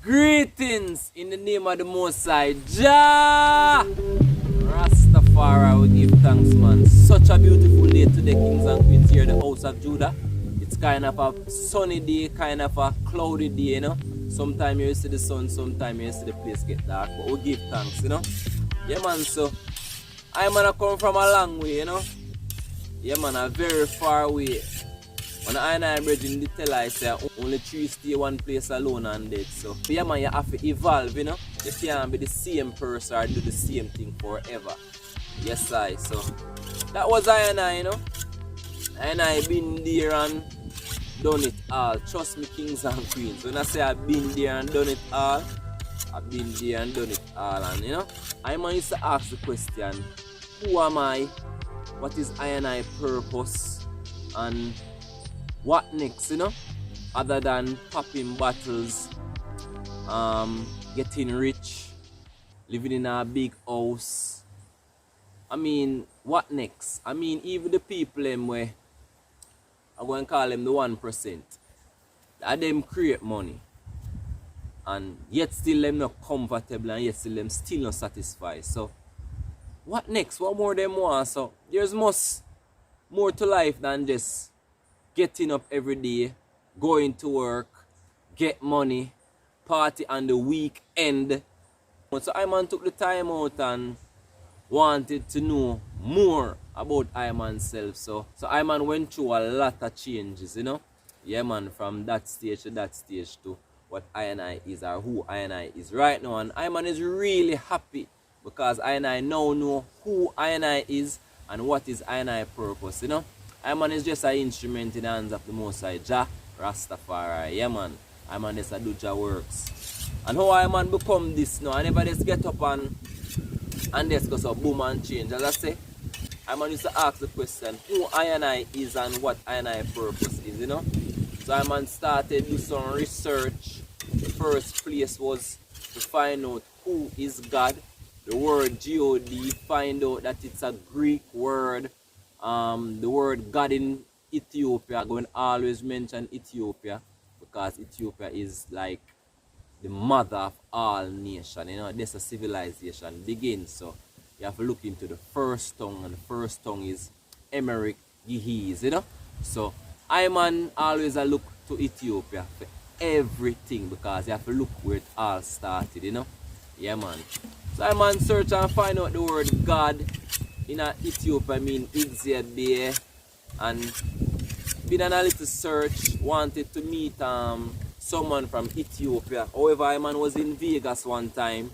Greetings in the name of the Most High, JaH Rastafari. We give thanks, man. Such a beautiful day today, kings and queens, here in the house of JuDaH. It's kind of a sunny day, kind of a cloudy day, you know. Sometimes you see the sun, sometimes you see the place get dark, but we give thanks, you know. Yeah, man, so I man come from a long way, you know. Yeah, man, a very far way. When I and I brethren they tell I say only three stay one place alone and dead. So yeah, man, you have to evolve, you know. You can't be the same person or do the same thing forever. Yes, I. So that was I and I, you know. And I been there and done it all. Trust me, kings and queens. When I say I've been there and done it all, I've been there and done it all. And you know, I man used to ask the question, who am I? What is I and I purpose? And what next, you know, other than popping bottles, getting rich, living in a big house. I mean, what next? I mean, even the people them where I'm going to call them the 1%, that them create money, and yet still them not comfortable, and yet still them still not satisfied. So what next? What more them want? So there's much more to life than just getting up every day, going to work, get money, party on the weekend. So I man took the time out and wanted to know more about I man self. So I man went through a lot of changes, you know. Yeah, man, from that stage to what I and I is, or who I and I is right now. And I man is really happy because I and I now know who I and I is and what is I and I purpose, you know. I man is just an instrument in the hands of the Most High, JaH Rastafari. Yeah, man. I man just a do JaH works. And how I man become this now, I never just get up and just go so boom and change. As I say, I man used to ask the question, who I and I is and what I and I purpose is, you know. So I man started do some research. The first place was to find out who is God. The word God, find out that it's a Greek word. The word God in Ethiopia, I'm going to always mention Ethiopia because Ethiopia is like the mother of all nations. You know, this a civilization begins. So you have to look into the first tongue, and the first tongue is Emerick Gihes, you know. So I man always look to Ethiopia for everything, because you have to look where it all started, you know. Yeah, man. So I man search and find out the word God in Ethiopia mean Idzebe, and been on a little search, wanted to meet someone from Ethiopia. However, I man was in Vegas one time,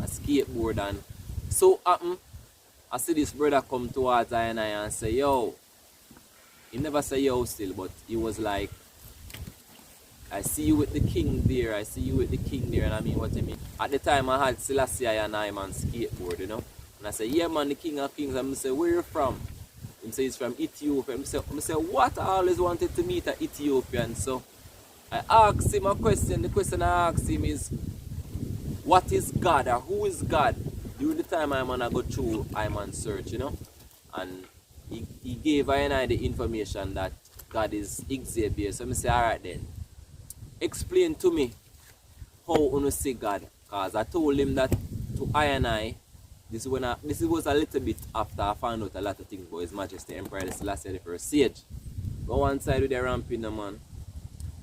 a skateboard, and so I see this brother come towards I and say, yo. He never say yo still, but he was like, I see you with the king there, I see you with the king there, and I mean what I mean. At the time I had Selassie and I man skateboard, you know. And I say, yeah man, the king of kings. And I say, where you from? He say he's from Ethiopia. I say, what? I always wanted to meet an Ethiopian. So I asked him a question. The question I asked him is, what is God, or who is God? During the time I go through I search, you know. And he gave I and I the information that God is Xavier. So I say, alright then, explain to me how you see God. Because I told him that to I and I, this was a little bit after I found out a lot of things about His Majesty Emperor Selassie I Sage. Go one side with the ramping, man.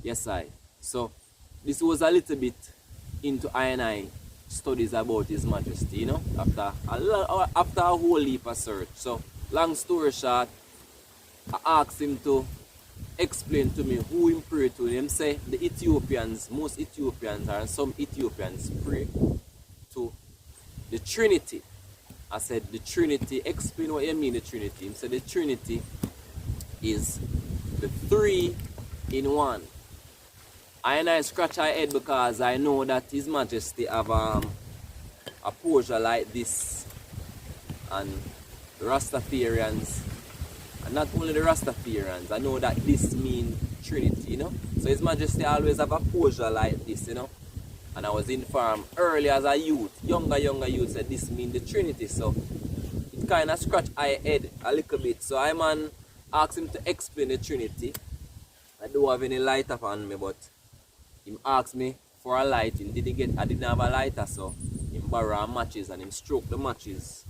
Yes, I. So this was a little bit into I and I studies about His Majesty, you know, after a whole heap of search. So long story short, I asked him to explain to me who him pray to. Him say the Ethiopians, most Ethiopians, and some Ethiopians pray to the Trinity. I said the Trinity, explain what you mean the Trinity. He said the Trinity is the three in one. I scratch my head because I know that His Majesty have a posture like this, and the Rastafarians, and not only the Rastafarians, I know that this means Trinity, you know. So His Majesty always have a posture like this, you know. And I was informed early as a youth, younger youth, said this means the Trinity. So it kind of scratched my head a little bit. So I man asked him to explain the Trinity. I don't have any lighter on me, but he asked me for a light. I didn't have a lighter, so he borrowed matches and he stroked the matches.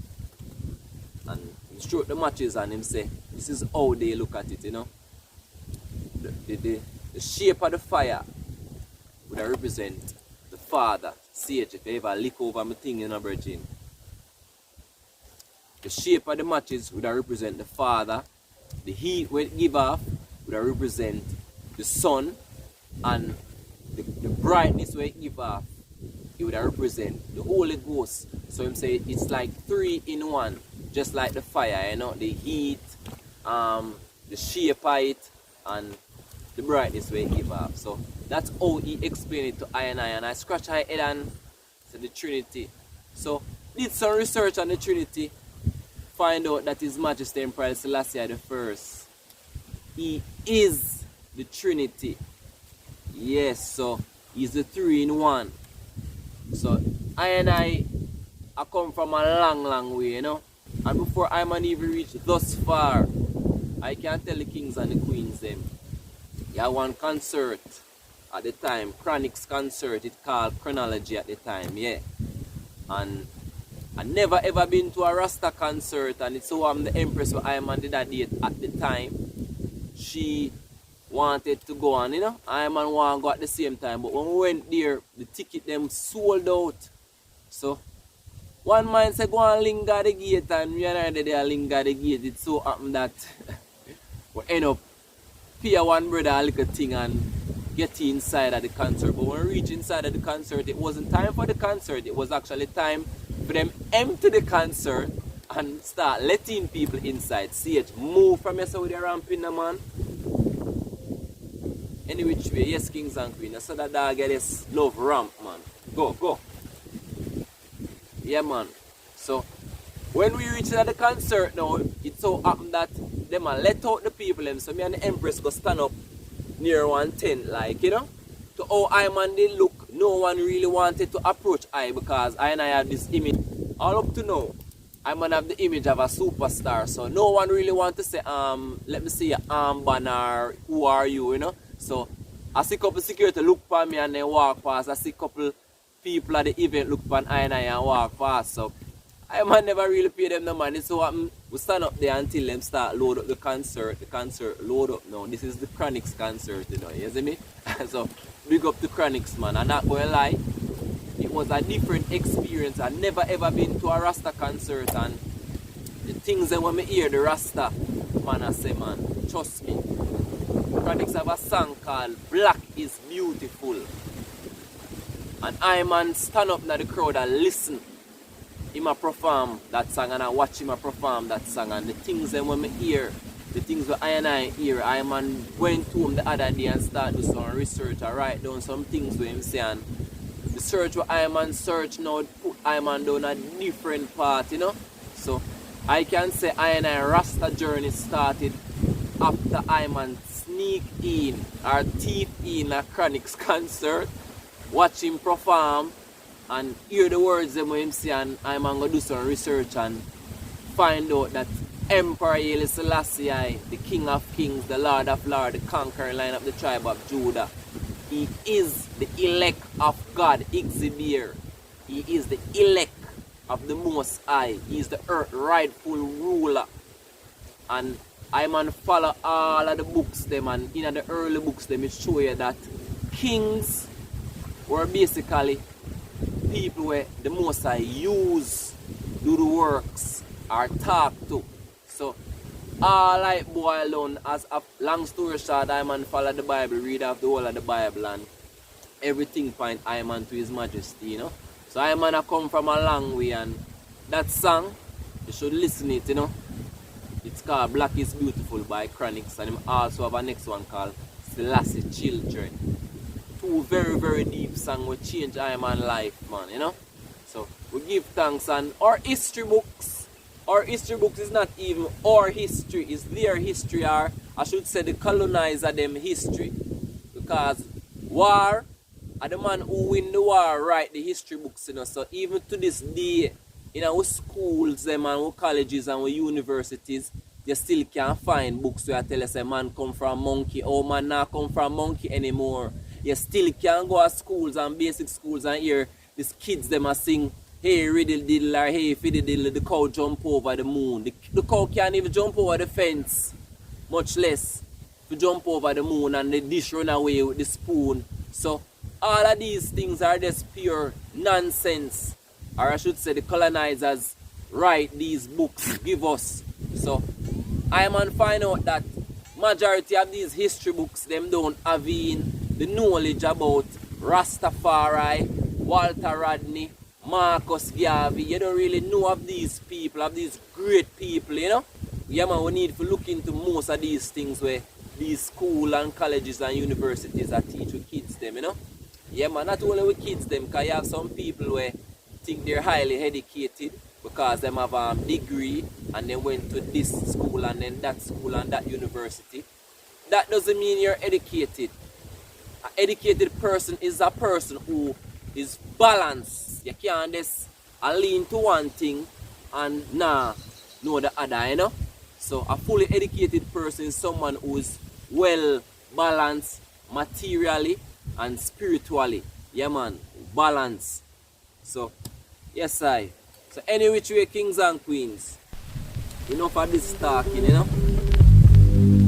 And he stroked the matches and him say, this is how they look at it, you know. The shape of the fire would represent the Father. Sage, if you ever lick over my thing in a virgin. The shape of the matches would represent the Father. The heat will give off would represent the sun, and the brightness will give off, it would represent the Holy Ghost. So him say it's like three in one, just like the fire, you know, the heat, the shape of it, and the brightness will give off. So that's how he explained it to I, and I scratch my head and said the Trinity. So did some research on the Trinity, find out that His Majesty Emperor Selassie I, he is the Trinity. Yes, so he's the three in one. So I come from a long way, you know. And before I man even reach thus far, I can tell the kings and the queens them. You had one concert at the time, Chronics concert, it called Chronology at the time, yeah. And I never ever been to a Rasta concert, and it's so I'm the Empress where I man did that date at the time. She wanted to go on, you know. I man want to go at the same time, but when we went there, the ticket them sold out. So one man said go and linger the gate, and we are there linger the gate. It so happened that we end up pay one brother a little thing and get inside of the concert. But when we reach inside of the concert, it wasn't time for the concert. It was actually time for them empty the concert and start letting people inside. See it move from yourself with your ramping, man. Any which way, yes, kings and queens. I saw that dog get this love ramp, man. Go. Yeah, man. So when we reach at the concert now, it so happened that them let out the people them. So me and the Empress go stand up near one tent, like, you know. To how I man they look, no one really wanted to approach I, because I and I have this image. All up to now, I man have the image of a superstar. So no one really want to say, let me see your armband or who are you, you know. So I see couple security look for me and they walk past. I see couple people at the event look for I and walk past. So I man never really pay them no money. So what we stand up there until them start load up the concert. The concert load up now. This is the Chronixx concert, you know, you see me? So big up the Chronixx, man. And not gonna lie, it was a different experience. I never ever been to a Rasta concert, and the things that when I hear the Rasta, man, I say, man, trust me. Chronixx have a song called Black is Beautiful. And I, man, stand up in the crowd and listen him a perform that song, and I watch him a perform that song, and the things that when I hear, the things that I hear, I, man, went home the other day and start do some research. I write down some things with him say, and the search what I, man, search now put I, man, down a different part, you know. So I can say I and I Rasta journey started after I, man, sneak in or teeth in a Chronixx concert, watch him perform and hear the words them when him say, and I'm gonna do some research and find out that Emperor Haile Selassie, the King of Kings, the Lord of Lords, the conquering line of the tribe of Judah, he is the elect of God, Ixibir. He is the elect of the Most High. He is the earth rightful ruler. And I, man, follow all of the books them, and in the early books them it show you that kings were basically people where the Most High use, do the works, or talk to. So all I boil down as a long story short, I, man, follow the Bible, read off the whole of the Bible, and everything point I, man, to His Majesty, you know. So I, man, I come from a long way, and that song, you should listen it, you know. It's called Black is Beautiful by Chronixx, and I also have a next one called Selassie Children. Two very, very deep songs will change I, man, life, man, you know. So we give thanks, and our history books is not even our history, it's their history, or I should say the colonizer them history. Because war, and the man who win the war write the history books, you know. So even to this day, in our schools them and our colleges and our universities, you still can't find books where I tell us a man come from monkey, or man not come from monkey anymore. You still can't go to schools and basic schools and hear these kids them a sing, hey riddle diddle, or hey fiddle diddle, the cow jump over the moon. The cow can't even jump over the fence, much less to jump over the moon, and the dish run away with the spoon. So all of these things are just pure nonsense. Or I should say the colonizers write these books, give us. So I, man, find out that majority of these history books, them don't have in the knowledge about Rastafari, Walter Rodney, Marcus Garvey. You don't really know of these people, of these great people, you know. Yeah, man, we need to look into most of these things where these schools and colleges and universities are teach with kids them, you know. Yeah, man, not only with kids them, because you have some people where think they're highly educated because they have a degree and they went to this school and then that school and that university. That doesn't mean you're educated. An educated person is a person who is balanced. You can't just lean to one thing and know the other, you know. So a fully educated person is someone who is well balanced materially and spiritually. Yeah, man, balance. So yes, I. So any which way, kings and queens, enough of this talking, you know.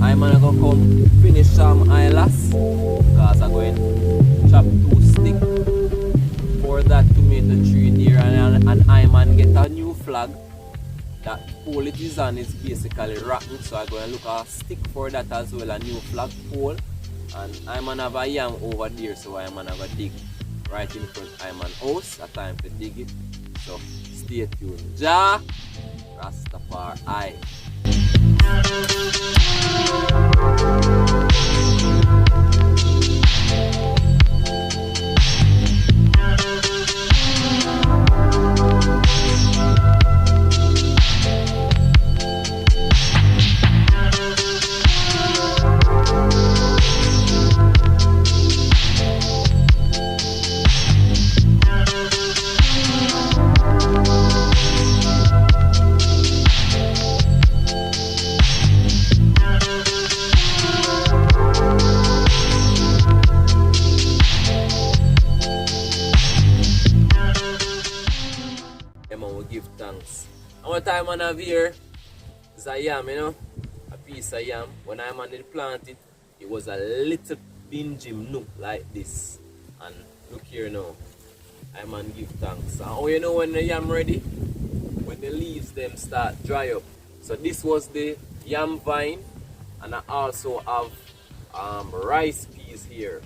I'm gonna go come finish some eyelash because I'm going to chop 2 sticks for that tomato tree there, and I'm gonna get a new flag. That pole it is on is basically rotten, so I'm going to look at a stick for that as well, a new flag pole. And I'm gonna have a yam over there, so I'm gonna go dig right in front of my house. A time to dig it. So stay tuned. JaH Rastafari. give thanks. And what I man have here is a yam, you know, a piece of yam. When I man did plant it, it was a little dingy nook like this. And look here now, I man give thanks. And how you know when the yam ready? When the leaves them start dry up. So this was the yam vine, and I also have rice peas here.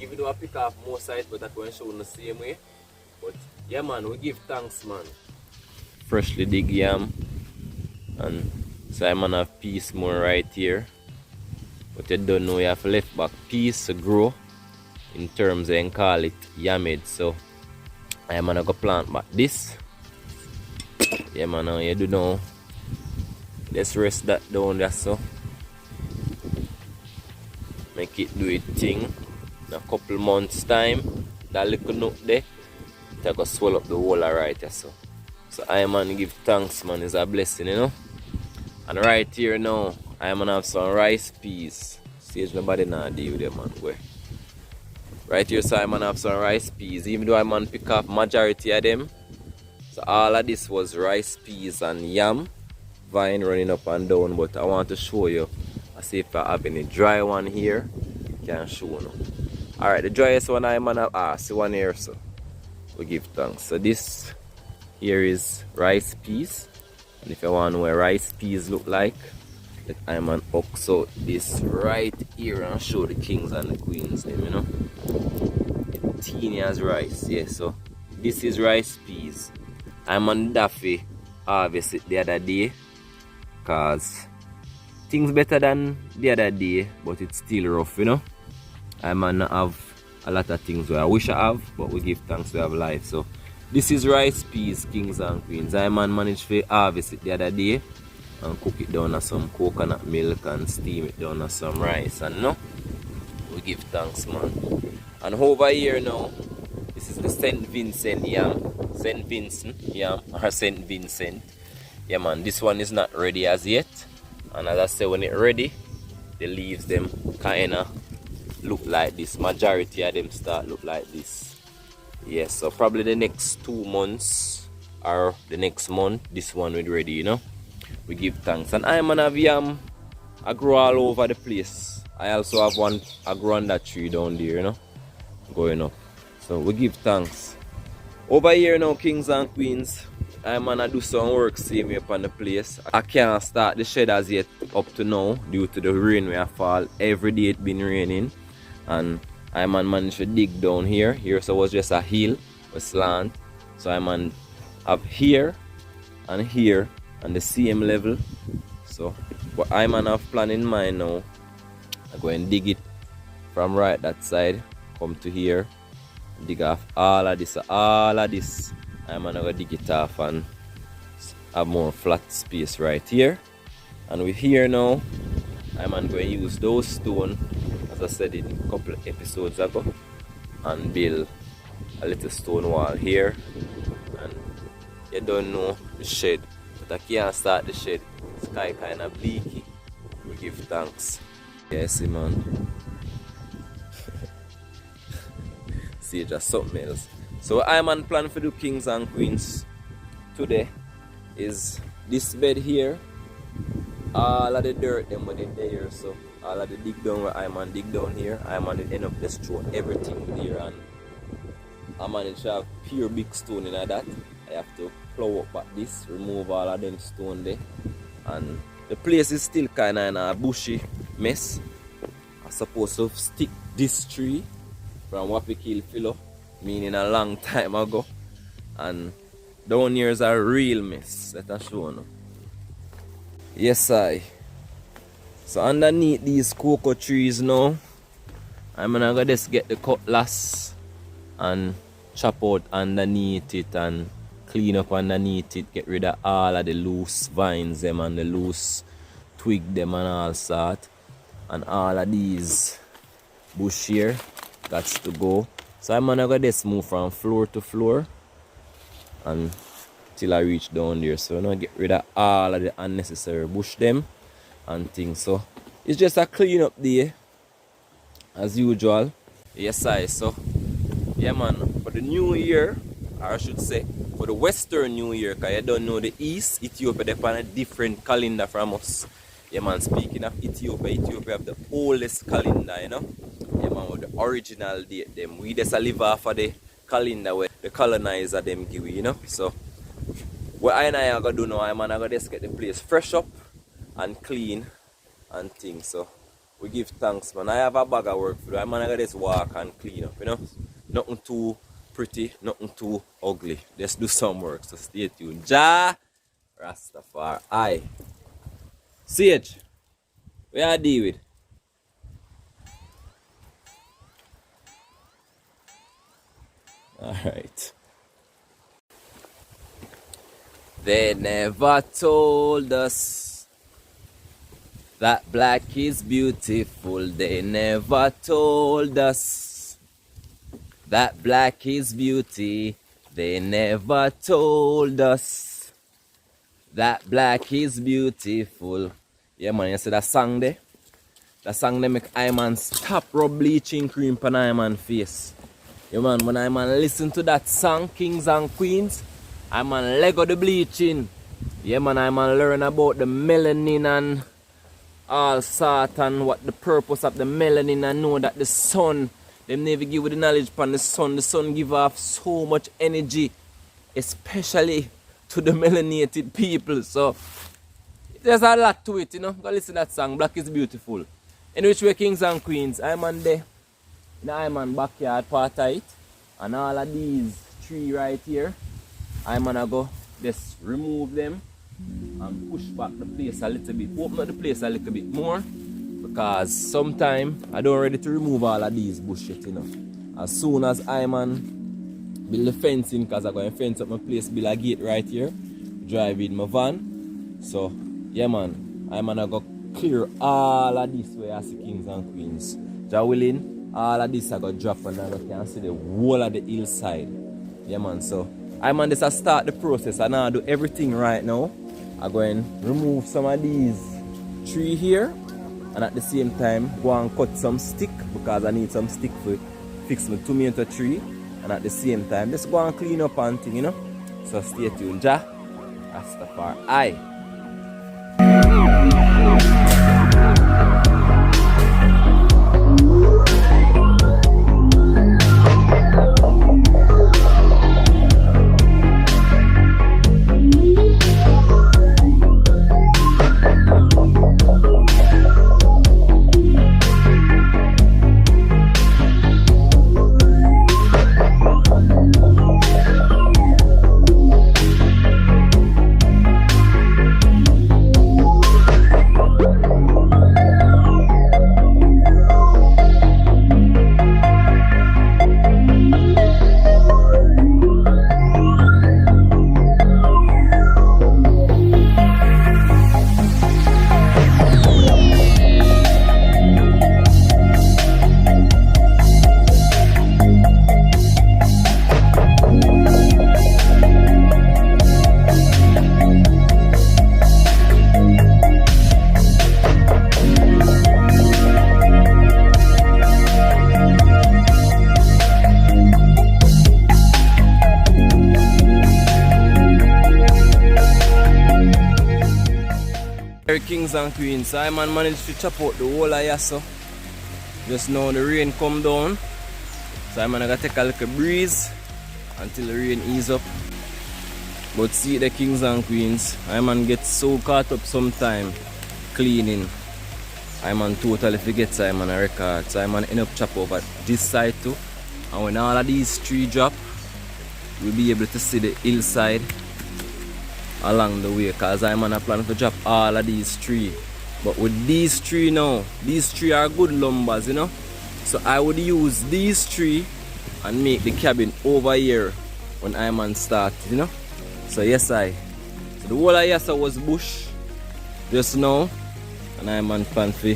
Even though I pick off more sides, but I'm going to show in the same way. But yeah man, we give thanks man. Freshly dig yam, and so I man have peas more right here. But you don't know, you have left back peas to grow. In terms they call it yammed. So I man go plant back this. Yeah man, you do know. Let's rest that down there so. Make it do its thing. In a couple months time, that little nook there, it go swell up the whole right here so. So I man give thanks man, it's a blessing, you know. And right here now, I man have some rice peas. Stage nobody now deal with them man. Where? Right here so I man have some rice peas. Even though I man pick up majority of them. So all of this was rice peas and yam vine running up and down, but I want to show you. I see if I have any dry one here. Can show you. Alright, the driest one I man have, see one here so. We give thanks. So this here is rice peas. And if you want to know what rice peas look like, let I man ox out this right here and show the kings and the queens them, you know. It's teeny as rice, yeah. So this is rice peas. I man daffy harvest it the other day, cause things better than the other day, but it's still rough, you know. I man have a lot of things where I wish I have, but we give thanks to have life. So this is rice peas, kings and queens. I man managed to harvest it the other day and cook it down with some coconut milk and steam it down with some rice, and no, we give thanks man. And over here now, this is the St. Vincent yam. St. Vincent yam, or St. Vincent. Yeah man, this one is not ready as yet. And as I say, when it's ready, the leaves them kinda look like this. Majority of them start look like this. Yes, so probably the next 2 months or the next month, this one will be ready, you know. We give thanks. And I man have yam, I grow all over the place. I also have one, I grow on that tree down there, you know, going up. So we give thanks. Over here now, kings and queens, I man I do some work save me up on the place. I can't start the shed as yet up to now due to the rain where I fall. Every day it been raining. And I man managed to dig down here. Here so was just a hill, a slant. So I man have here and here on the same level. So what I man have plan in mind now, I go and dig it from right that side, come to here, dig off all of this. I man gonna dig it off and have more flat space right here. And we're here now, I man going to use those stones, as I said in a couple of episodes ago, and build a little stone wall here. And you don't know the shed, but I can't start the shed. Sky kind of bleaky. We give thanks. Yes, man. See, just something else. So I man plan for the kings and queens today is this bed here. All of the dirt them were there, so all of the dig down where I man dig down here, I man did end up just throw everything here, and I managed to have pure big stone in that. I have to plow up back this, remove all of them stone there, and the place is still kinda in a bushy mess. I'm supposed to stick this tree from what we kill Philo, meaning a long time ago, and down here is a real mess. Let us show you. Yes, so underneath these cocoa trees now, I'm gonna just get the cutlass and chop out underneath it and clean up underneath it, get rid of all of the loose vines them and the loose twig them and all sort, and all of these bush here got to go. So I'm gonna just move from floor to floor and till I reach down there. So I'm gonna get rid of all of the unnecessary bush them and things. So it's just a clean up day as usual. Yes, so yeah man, for the new year, or I should say for for the Western New Year, because you don't know the East, Ethiopia, they're on a different calendar from us. Yeah, man, speaking of Ethiopia, Ethiopia have the oldest calendar, you know. Yeah, man, with the original date them. We just live off of the calendar where the colonizer them give, you know. So, what I are going to do now, I'm going to just get the place fresh up and clean and things. So, we give thanks, man. I have a bag of work for do. I'm going to just walk and clean up, you know. Nothing too pretty, nothing too ugly. Just do some work, so stay tuned. JaH Rastafari. Sage, where I deal with? Alright. They never told us that black is beautiful. They never told us that black is beauty. They never told us that black is beautiful. Yeah, man, you see that song there? That song they make I man stop rub bleaching cream on I man face. Yeah, man, when I man listen to that song, Kings and Queens, I man lego the bleaching. Yeah, man, I man learn about the melanin and all sort and what the purpose of the melanin, and know that the sun, them never give you the knowledge upon the sun. The sun give off so much energy, especially to the melanated people. So there's a lot to it, you know. Go listen to that song, Black is Beautiful. In which way, Kings and Queens, I'm on there in the I'm backyard part of it, and all of these trees right here, I'm gonna go just remove them and push back the place a little bit, open up the place a little bit more, because sometimes I don't ready to remove all of these bullshit, you know. As soon as I'm on build the fencing, because I'm going to fence up my place, build a gate right here, drive in my van. So, yeah, man, I'm going to go clear all of this way as the Kings and Queens. JaH willing, all of this I go drop and I can see the whole of the hillside. Yeah, man, so I'm going to start the process and I do everything right now. I'm going to remove some of these trees here, and at the same time go and cut some stick, because I need some stick for fix my tomato tree. And at the same time, just go and clean up and thing, you know. So stay tuned. JaH Rastafari. Kings and Queens, I man managed to chop out the whole of Yasso. Just now the rain come down, so I'm gonna take a little breeze until the rain ease up. But see the Kings and Queens, I man get so caught up sometime cleaning. I man totally forget I man a record, so I man end up chop over this side too. And when all of these trees drop, we'll be able to see the hillside along the way, because I'm on a plan to drop all of these trees. But with these trees now, these trees are good lumbers, you know. So I would use these trees and make the cabin over here when I'm on start, you know. So yes, so the whole of Yassa was bush just now, and I'm on plan to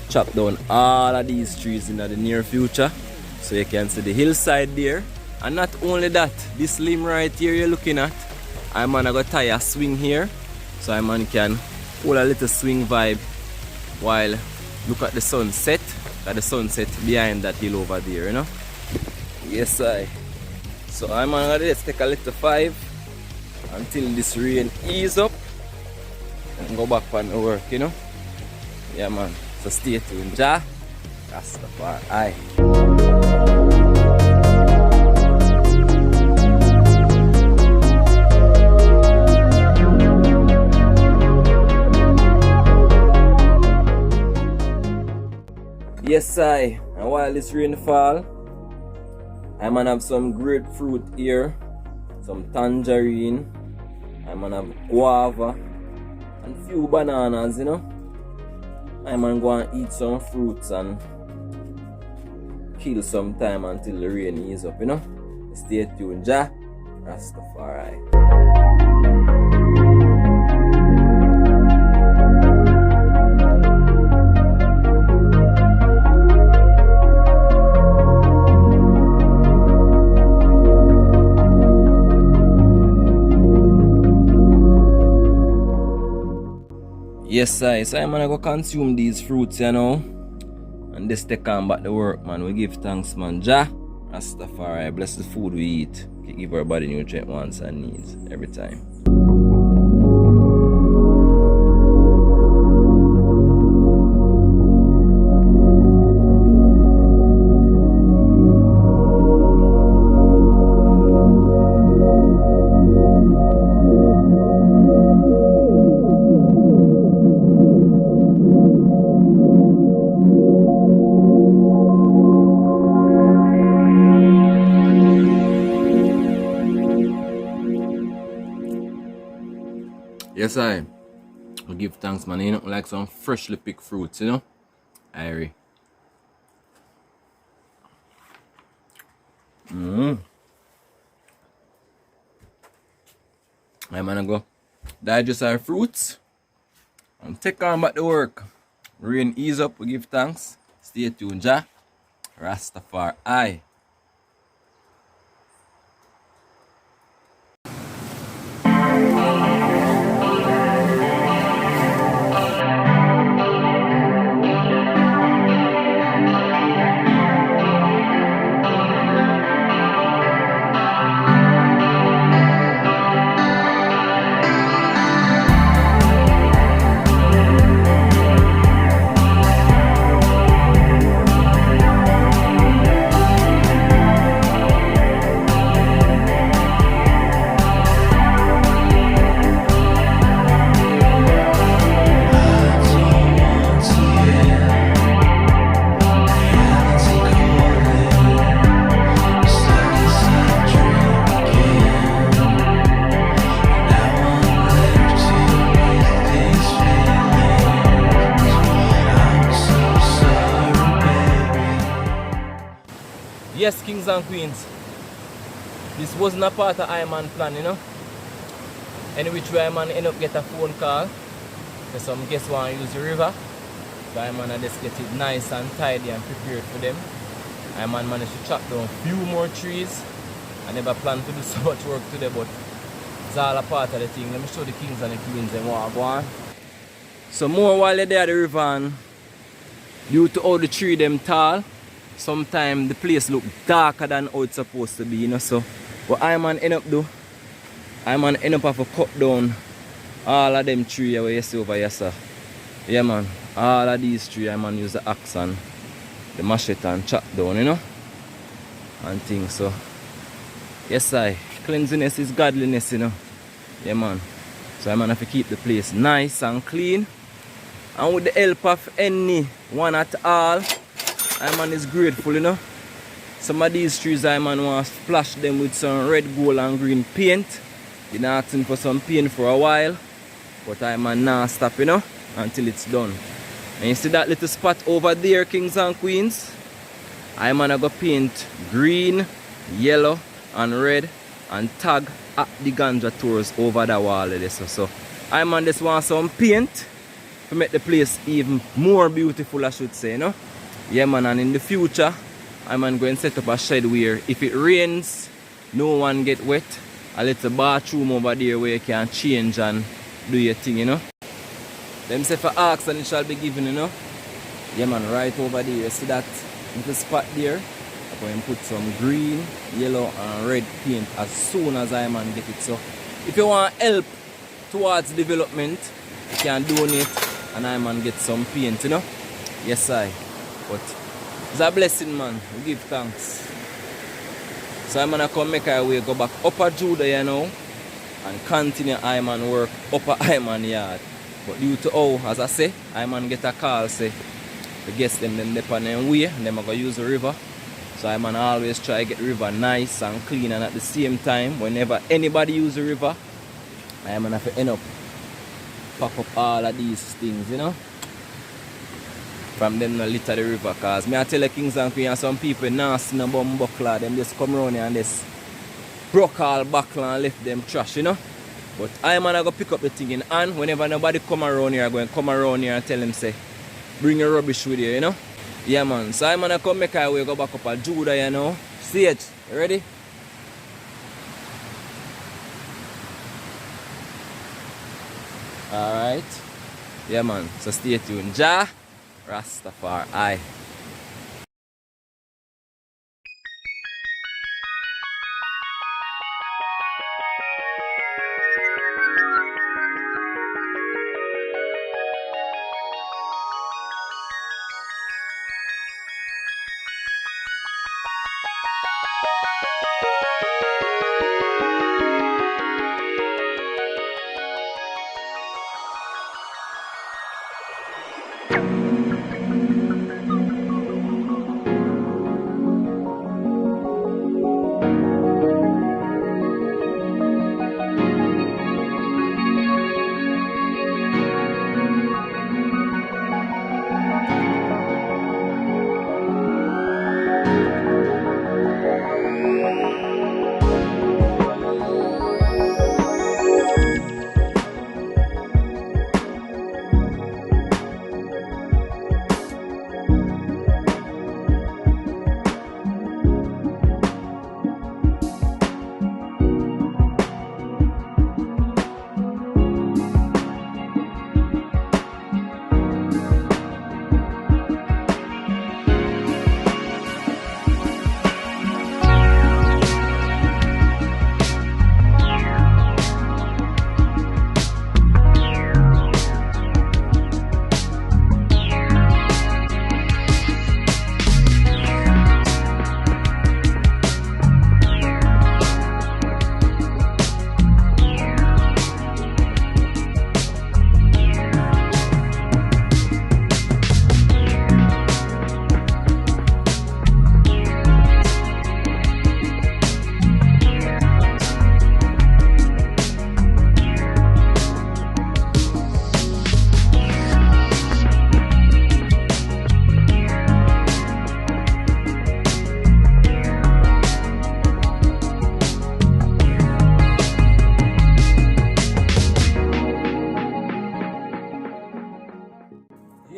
chop down all of these trees in the near future, so you can see the hillside there. And not only that, this limb right here you're looking at, I'm gonna go tie a swing here, so I'm man can hold a little swing vibe while look at the sunset. At the sunset behind that hill over there, you know. Yes, so I'm gonna just take a little 5 until this rain ease up and go back on the work, you know. Yeah man, so stay tuned. JaH Rastafari. Yes, and while this rain fall, I man have some grapefruit here, some tangerine, I man have guava, and few bananas, you know. I man go and eat some fruits and kill some time until the rain ease up, you know. Stay tuned. JaH Rastafari. Yes, so I'm gonna go consume these fruits, you know, and this take on back the work, man. We give thanks, man. JaH Rastafari, bless the food we eat. Give our body nutrient wants and needs every time. Yes, I give thanks, man. You know, like some freshly picked fruits, you know. Irie. I'm gonna go digest our fruits and take on back to work. Rain ease up, we give thanks. Stay tuned. JaH Rastafari. Yes, kings and queens, this wasn't a part of I-Man plan, you know. Any which way I-Man end up get a phone call, so some guests want to use the river, so I-Man just get it nice and tidy and prepared for them. I-Man managed to chop down a few more trees. I never planned to do so much work today, but it's all a part of the thing. Let me show the kings and the queens and what I want. So more while they're there at the river, and due to all the tree them tall, sometimes the place look darker than how it's supposed to be, you know. So what I-Man end up do, I-Man end up have to cut down all of them trees where you see over here, sir. Yeah man, all of these trees I-Man use the axe and the machete and chop down, you know, and things. So yes, cleanliness is godliness, you know. Yeah man, so I-Man have to keep the place nice and clean, and with the help of anyone at all, I-Man is grateful, you know. Some of these trees I-Man want to splash them with some red, gold and green paint. Been asking for some paint for a while, but I-Man now stop, you know, until it's done. And you see that little spot over there, kings and queens? I-Man I go paint green, yellow and red and tag at the ganja tours over the wall of this. So I-Man just want some paint to make the place even more beautiful, I should say, you know. Yeah man, and in the future I-Man going to set up a shed where if it rains, no one get wet. A little bathroom over there where you can change and do your thing, you know. Them say for ask and it shall be given, you know. Yeah man, right over there, you see that little spot there? I'm going to put some green, yellow and red paint as soon as I-Man get it. So If you want help towards development, you can donate and I man get some paint, you know. Yes I. But it's a blessing, man. We give thanks. So I'm gonna come make our way go back upper JuDaH, you know, and continue I man work upper I man yard. But due to how, as I say, I man get a call say the guests them dip on them way and them are gonna use the river. So I man always try to get the river nice and clean, and at the same time whenever anybody use the river, I man have to end up pack up all of these things, you know. From them no litter the river, cause me I tell the Kings and Queens, some people nasty no bum buckler, them just come around here and just broke all buckler and left them trash, you know. But I man I go pick up the thing in hand. Whenever nobody come around here, I go and come around here and tell them say, bring your rubbish with you, you know. Yeah man, so I man I come make our way go back up at JuDaH, you know. See it, you ready? Alright. Yeah man, so stay tuned. JaH Rastafari.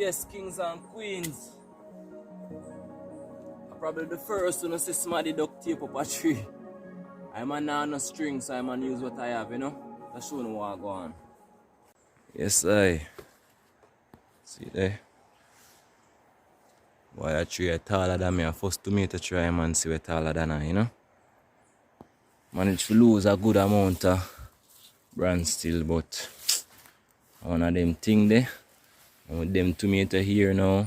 Yes, kings and queens. I'm probably the first to see somebody duct tape up a tree. I'm on no string, so I'm gonna use what I have, you know. That's showing what I go on. Yes, I see there. Boy, that tree is taller than me. I first tomato tree, man, see we're taller than I, you know. Managed to lose a good amount of brand still, but one of them thing there. And with them tomato here now,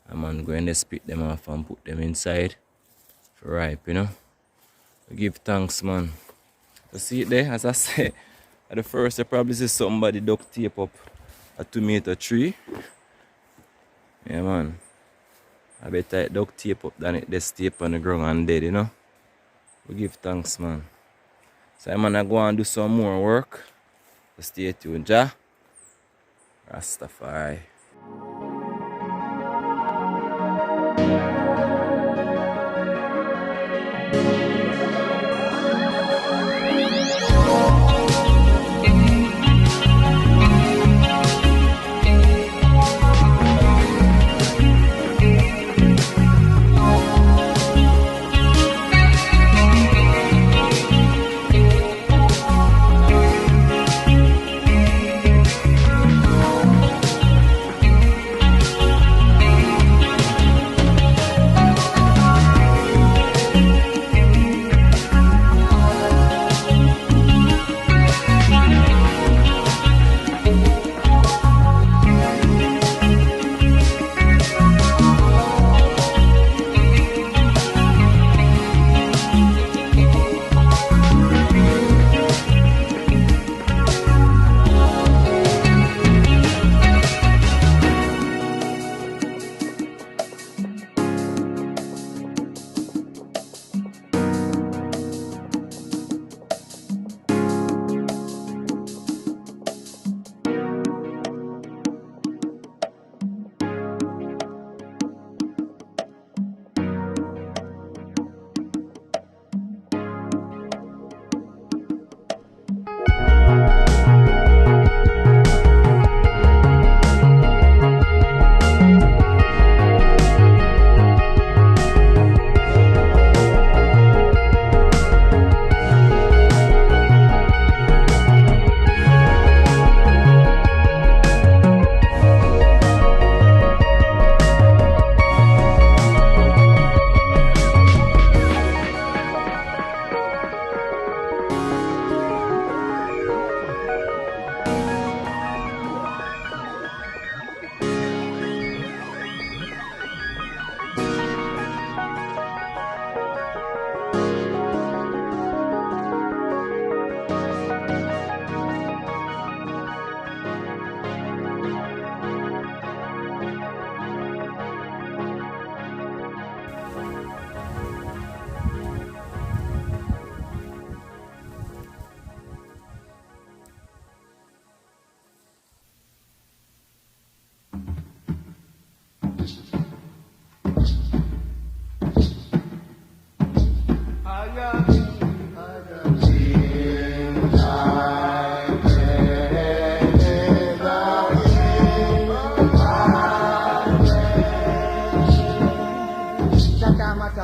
I'm going to split them off and put them inside for ripe, you know. We give thanks, man. You see it there, as I say, at the first I probably see somebody duct tape up a tomato tree. Yeah, man. I better it duct tape up than it just tape on the ground and dead, you know. We give thanks, man. So I'm gonna go and do some more work. So stay tuned, JaH Rastafari.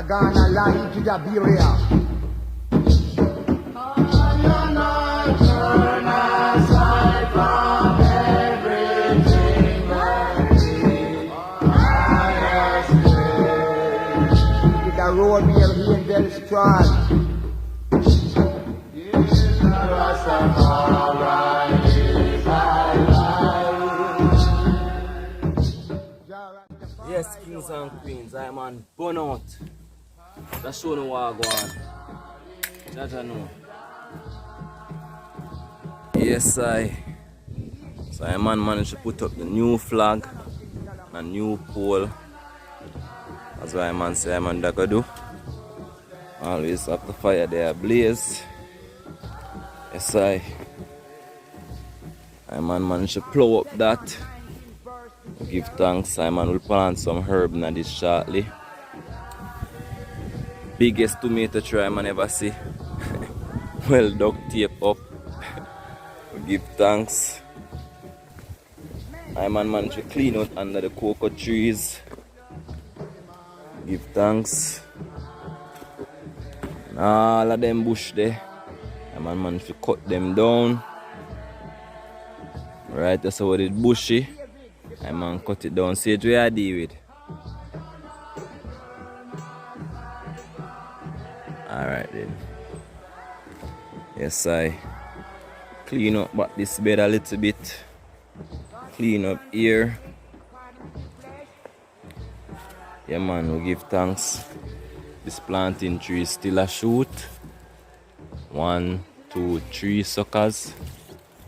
Gonna lie to the barrier. Turn aside from everything that we the road near here very strong. Rastafari is alive. Yes, kings and queens, I'm on burnout. That's show no what I go on. JaH know. Yes, So I managed to put up the new flag and new pole. That's why I say I'm that do. Always have the fire there blaze. Yes, I managed to plow up that. Give thanks. Simon will plant some herb in this shortly. Biggest tomato tree I ever see. Well duct tape up. Give thanks. I managed to clean out under the cocoa trees. Give thanks. And all of them bush there. I managed to cut them down. Right, that's how it bushy. I cut it down. See what I deal with. Alright then. Yes, I clean up back this bed a little bit. Clean up here. Yeah man, we give thanks. This planting tree is still a shoot. 1, 2, 3 suckers.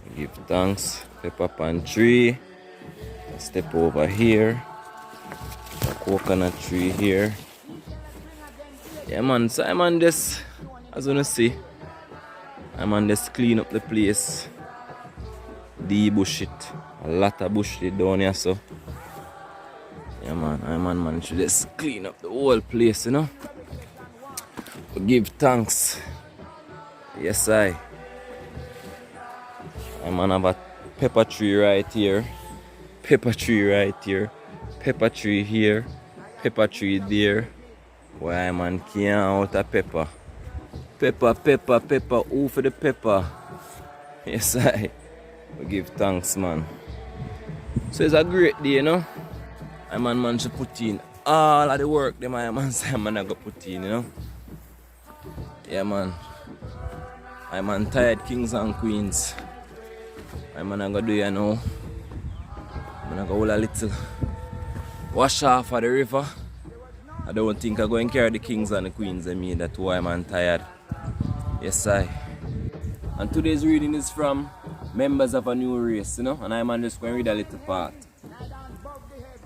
We give thanks. Pepper pan tree. Step over here. A coconut tree here. Yeah man, so I'm on this, as you see, I'm on this clean up the place. Debush it. A lot of bush down here, so. Yeah man, I'm on man, should just clean up the whole place, you know. We give thanks. Yes, I'm on have a pepper tree right here. Pepper tree right here. Pepper tree here. Pepper tree there. Why man can't out a pepper. Pepper, pepper, pepper. Who for the pepper? Yes, we give thanks, man. So it's a great day, you know. I man should put in all of the work them I man say man I go put in, you know. Yeah man. I'm tired kings and queens. I man I go do you know. I'm gonna go hold a little wash off of the river. I don't think I'm going to carry the kings and the queens. I mean, that's why I'm tired. Yes, And today's reading is from members of a new race, you know, and I'm just going to read a little part.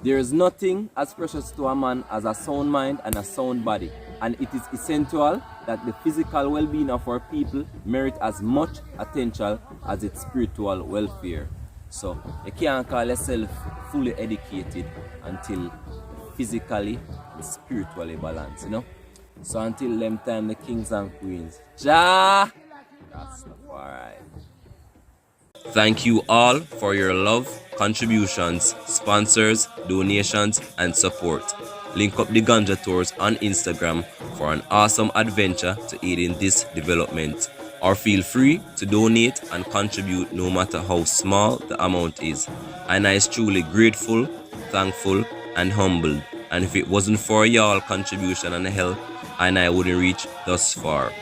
There is nothing as precious to a man as a sound mind and a sound body, and it is essential that the physical well-being of our people merit as much attention as its spiritual welfare. So, you can't call yourself fully educated until physically and spiritually balanced, you know. So until them time, the kings and queens, JaH Rastafari. Thank you all for your love, contributions, sponsors, donations, and support. Link up the Ganja Tours on Instagram for an awesome adventure to aid in this development. Or feel free to donate and contribute no matter how small the amount is. And I is truly grateful, thankful, and humbled. And if it wasn't for y'all contribution and help, I wouldn't reach thus far.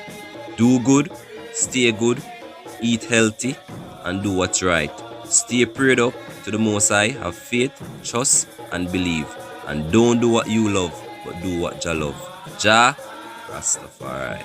Do good, stay good, eat healthy, and do what's right. Stay prayed up to the Most High, have faith, trust, and believe. And don't do what you love, but do what JaH love. JaH Rastafari.